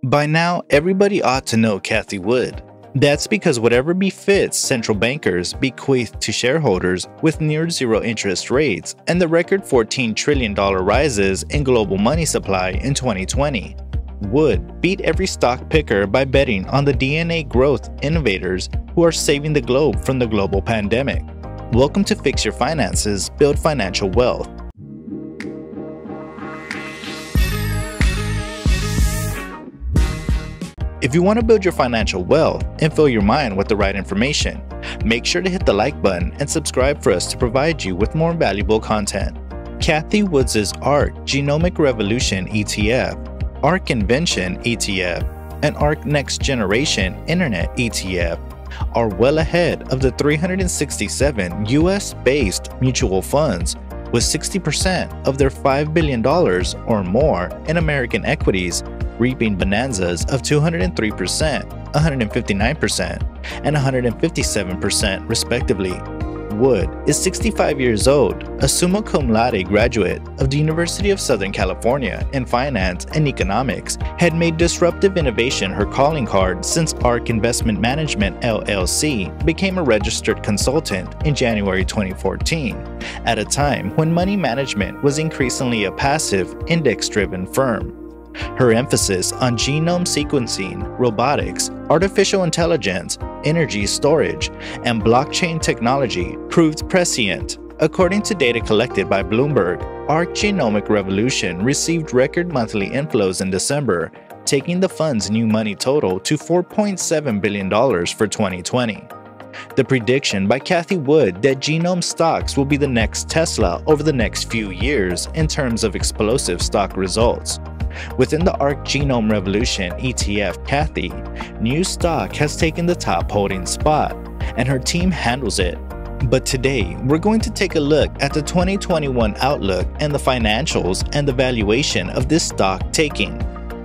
By now, everybody ought to know Cathie Wood. That's because whatever befits central bankers bequeath to shareholders with near-zero interest rates and the record $14 trillion rises in global money supply in 2020. Wood beat every stock picker by betting on the DNA growth innovators who are saving the globe from the global pandemic. Welcome to Fix Your Finances, Build Financial Wealth. If you want to build your financial wealth and fill your mind with the right information, make sure to hit the like button and subscribe for us to provide you with more valuable content. Cathie Wood's ARK Genomic Revolution ETF, ARK Invention ETF, and ARK Next Generation Internet ETF are well ahead of the 367 US-based mutual funds with 60% of their $5 billion or more in American equities reaping bonanzas of 203%, 159%, and 157% respectively. Wood is 65 years old, a summa cum laude graduate of the University of Southern California in finance and economics, had made disruptive innovation her calling card since ARK Investment Management LLC became a registered consultant in January 2014, at a time when money management was increasingly a passive, index-driven firm. Her emphasis on genome sequencing, robotics, artificial intelligence, energy storage, and blockchain technology proved prescient. According to data collected by Bloomberg, ARK Genomic Revolution received record monthly inflows in December, taking the fund's new money total to $4.7 billion for 2020. The prediction by Cathie Wood that genome stocks will be the next Tesla over the next few years in terms of explosive stock results. Within the ARK Genome Revolution ETF Cathie, new stock has taken the top holding spot, and her team handles it. But today, we're going to take a look at the 2021 outlook and the financials and the valuation of this stock taking.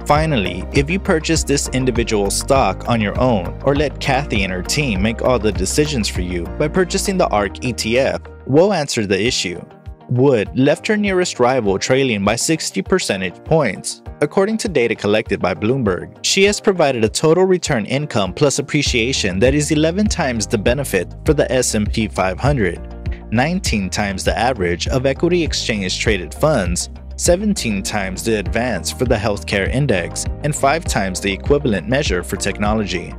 Finally, if you purchase this individual stock on your own or let Cathie and her team make all the decisions for you by purchasing the ARK ETF, we'll answer the issue. Wood left her nearest rival trailing by 60 percentage points. According to data collected by Bloomberg, she has provided a total return income plus appreciation that is 11 times the benefit for the S&P 500, 19 times the average of equity exchange-traded funds, 17 times the advance for the healthcare index, and 5 times the equivalent measure for technology.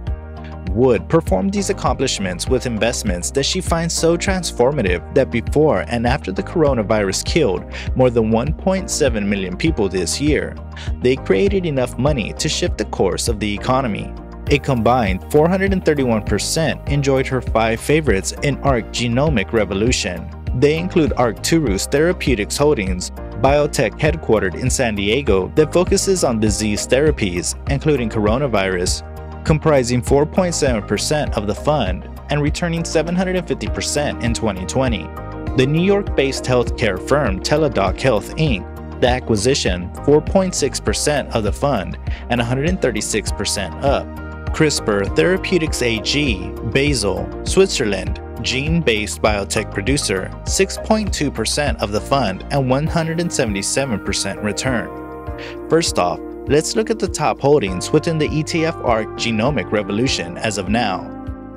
Wood performed these accomplishments with investments that she finds so transformative that before and after the coronavirus killed more than 1.7 million people this year, they created enough money to shift the course of the economy. A combined 431% enjoyed her 5 favorites in ARK Genomic Revolution. They include Arcturus Therapeutics Holdings, biotech headquartered in San Diego that focuses on disease therapies, including coronavirus, comprising 4.7% of the fund and returning 750% in 2020. The New York-based healthcare firm Teladoc Health Inc., the acquisition 4.6% of the fund and 136% up. CRISPR Therapeutics AG, Basel, Switzerland, gene-based biotech producer, 6.2% of the fund and 177% return. First off, let's look at the top holdings within the ETF ARK Genomic Revolution as of now.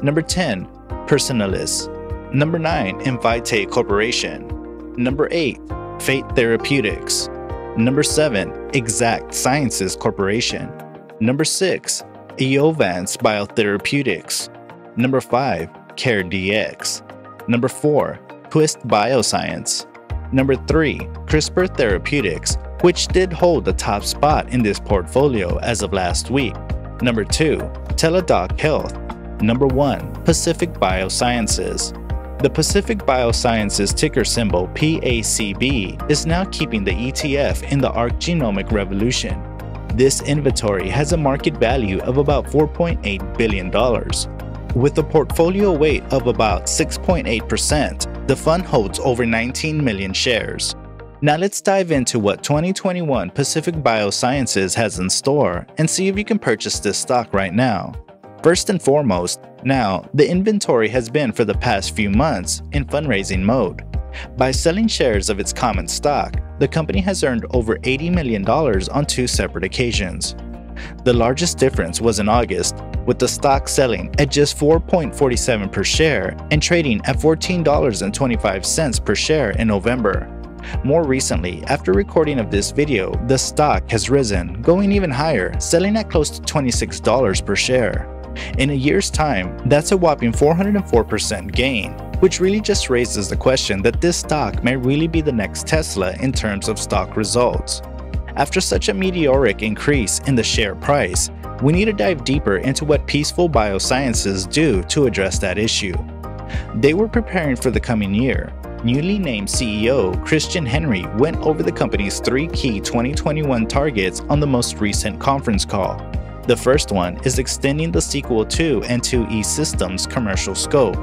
Number 10, Personalis. Number 9, Invitae Corporation. Number 8, Fate Therapeutics. Number 7, Exact Sciences Corporation. Number 6, Eovance Biotherapeutics. Number 5, CareDx. Number 4, Twist Bioscience. Number 3, CRISPR Therapeutics, which did hold the top spot in this portfolio as of last week. Number 2, Teladoc Health. Number 1, Pacific Biosciences. The Pacific Biosciences ticker symbol PACB is now keeping the ETF in the ARK Genomic Revolution. This inventory has a market value of about $4.8 billion. With a portfolio weight of about 6.8%, the fund holds over 19 million shares. Now let's dive into what 2021 Pacific Biosciences has in store and see if you can purchase this stock right now. First and foremost, now the inventory has been for the past few months in fundraising mode. By selling shares of its common stock, the company has earned over $80 million on 2 separate occasions. The largest difference was in August, with the stock selling at just $4.47 per share and trading at $14.25 per share in November. More recently, after recording of this video, the stock has risen, going even higher, selling at close to $26 per share. In a year's time, that's a whopping 404% gain, which really just raises the question that this stock may really be the next Tesla in terms of stock results. After such a meteoric increase in the share price, we need to dive deeper into what Peaceful Biosciences do to address that issue. They were preparing for the coming year. Newly named CEO Christian Henry went over the company's 3 key 2021 targets on the most recent conference call. The first one is extending the Sequel II and IIe systems commercial scope.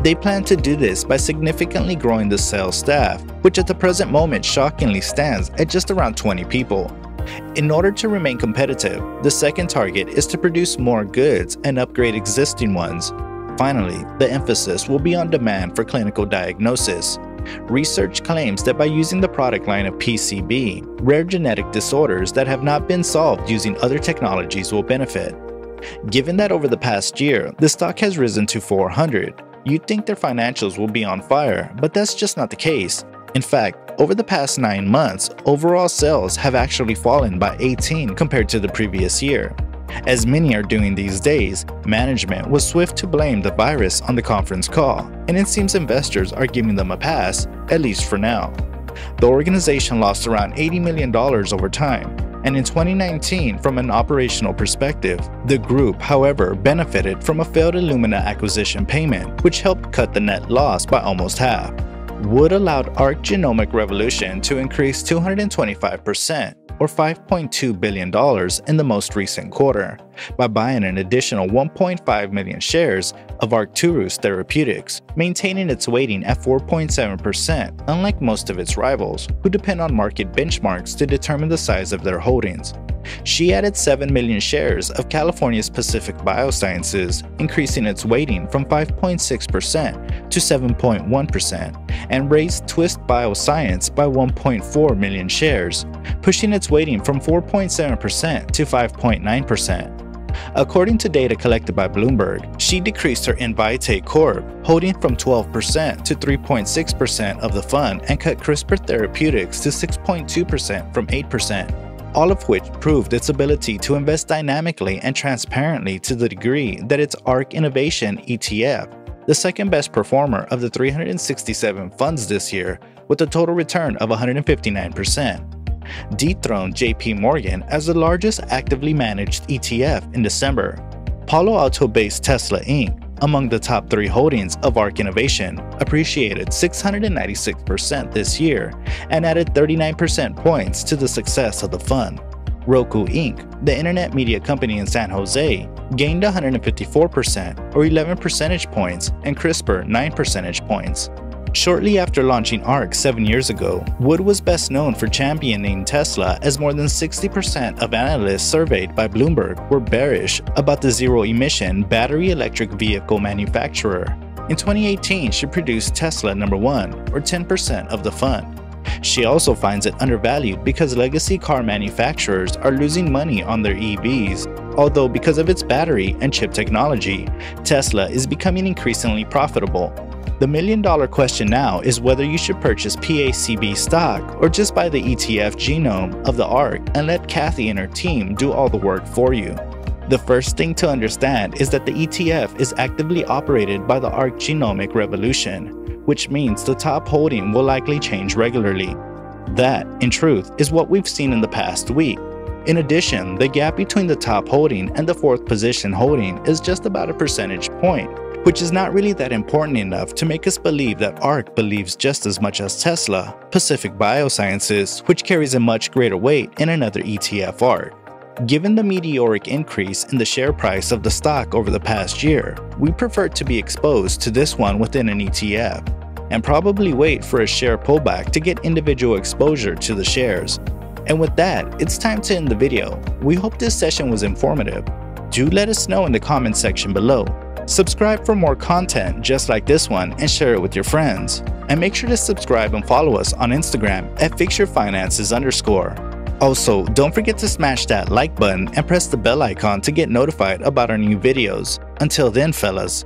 They plan to do this by significantly growing the sales staff, which at the present moment shockingly stands at just around 20 people. In order to remain competitive, the second target is to produce more goods and upgrade existing ones. Finally, the emphasis will be on demand for clinical diagnosis. Research claims that by using the product line of PCB, rare genetic disorders that have not been solved using other technologies will benefit. Given that over the past year, the stock has risen to 400, you'd think their financials will be on fire, but that's just not the case. In fact, over the past 9 months, overall sales have actually fallen by 18 compared to the previous year. As many are doing these days, management was swift to blame the virus on the conference call, and it seems investors are giving them a pass, at least for now. The organization lost around $80 million over time, and in 2019, from an operational perspective, the group, however, benefited from a failed Illumina acquisition payment, which helped cut the net loss by almost half. Wood allowed ARK Genomic Revolution to increase 225%, or $5.2 billion in the most recent quarter, by buying an additional 1.5 million shares of Arcturus Therapeutics, maintaining its weighting at 4.7%, unlike most of its rivals, who depend on market benchmarks to determine the size of their holdings. She added 7 million shares of California's Pacific Biosciences, increasing its weighting from 5.6% to 7.1%, and raised Twist Bioscience by 1.4 million shares, pushing its weighting from 4.7% to 5.9%. According to data collected by Bloomberg, she decreased her Invitae Corp. holding from 12% to 3.6% of the fund and cut CRISPR Therapeutics to 6.2% from 8%. All of which proved its ability to invest dynamically and transparently to the degree that its ARK Innovation ETF, the second best performer of the 367 funds this year, with a total return of 159%, dethroned JP Morgan as the largest actively managed ETF in December. Palo Alto-based Tesla Inc., among the top 3 holdings of ARK Innovation, appreciated 696% this year and added 39% points to the success of the fund. Roku Inc., the internet media company in San Jose, gained 154% or 11 percentage points, and CRISPR 9 percentage points. Shortly after launching ARK 7 years ago, Wood was best known for championing Tesla, as more than 60% of analysts surveyed by Bloomberg were bearish about the zero-emission battery electric vehicle manufacturer. In 2018, she produced Tesla number 1, or 10% of the fund. She also finds it undervalued because legacy car manufacturers are losing money on their EVs, although because of its battery and chip technology, Tesla is becoming increasingly profitable. The million-dollar question now is whether you should purchase PACB stock or just buy the ETF genome of the ARK and let Cathie and her team do all the work for you. The first thing to understand is that the ETF is actively operated by the ARK Genomic Revolution, which means the top holding will likely change regularly. That, in truth, is what we've seen in the past week. In addition, the gap between the top holding and the 4th position holding is just about a percentage point, which is not really that important enough to make us believe that ARK believes just as much as Tesla, Pacific Biosciences, which carries a much greater weight in another ETF ARK. Given the meteoric increase in the share price of the stock over the past year, we prefer to be exposed to this one within an ETF, and probably wait for a share pullback to get individual exposure to the shares. And with that, it's time to end the video. We hope this session was informative. Do let us know in the comment section below. Subscribe for more content just like this one and share it with your friends. And make sure to subscribe and follow us on Instagram at FixYourFinances_. Also, don't forget to smash that like button and press the bell icon to get notified about our new videos. Until then, fellas,